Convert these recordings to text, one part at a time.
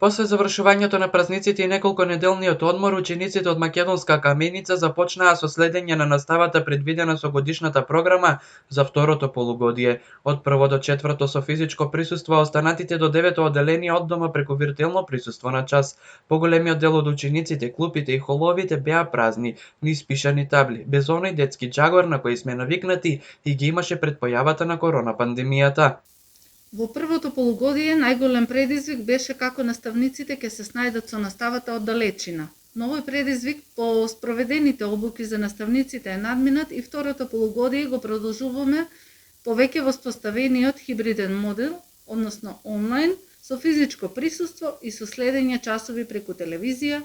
После завршувањето на празниците и неколконеделниот одмор, учениците од Македонска Каменица започнаа со следење на наставата предвидена со годишната програма за второто полугодие. Од 1 до 4 со физичко присуство, а останатите до 9 одделени од дома преку виртуелно присуство на час. Поголемиот дел од учениците, клупите и холовите беа празни, низ пишани табли, без оној детски џагор на кој сме навикнати и ги имаше пред појавата на корона пандемијата. Во првото полугодие најголем предизвик беше како наставниците ќе се снајдат со наставата од далечина. Но овој предизвик по спроведените обуки за наставниците е надминат и второто полугодие го продолжуваме по веќе воспоставениот хибриден модел, односно онлайн, со физичко присуство и со следење часови преку телевизија,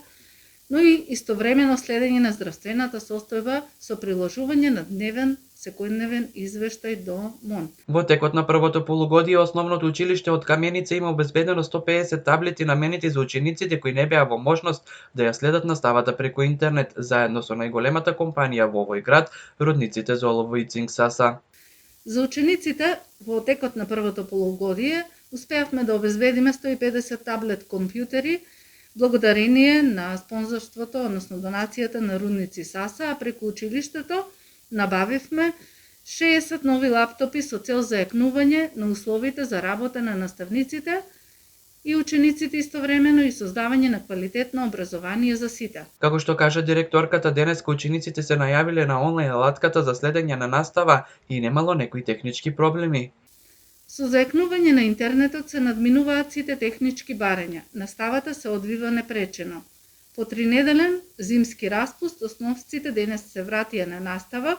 но и истовремено следење на здравствената состојба со приложување на дневен секојдневен извештај до МОН. Во текот на првото полугодие, основното училиште од Каменица има обезбедено 150 таблети наменети за учениците кои не беа во можност да ја следат наставата преку интернет, заедно со најголемата компанија во овој град, родниците Золово и Цинк Саса. За учениците во текот на првото полугодие успеавме да обезбедиме 150 таблет компјутери, благодарение на спонзорството, односно донацијата на Рудници Саса, а преку училиштето набавивме 60 нови лаптопи со цел зајакнување на условите за работа на наставниците и учениците истовремено и создавање на квалитетно образование за сите. Како што кажа директорката, денеска учениците се најавиле на онлайн алатката за следење на настава и немало некои технички проблеми. Со зајакнување на интернетот се надминуваат сите технички барања. Наставата се одвива непречено. По 3-неделен зимски распуст, основците денес се вратија на настава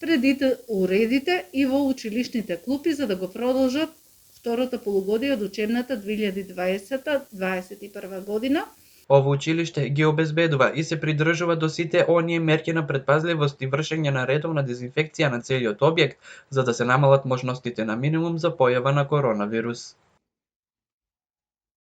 преди уредите и во училишните клупи за да го продолжат второто полугодие од учебната 2020-2021 година. Ово училиште ги обезбедува и се придржува до сите оние мерки на предпазливост и вршење на редовна дезинфекција на целиот објект, за да се намалат можностите на минимум за појава на коронавирус.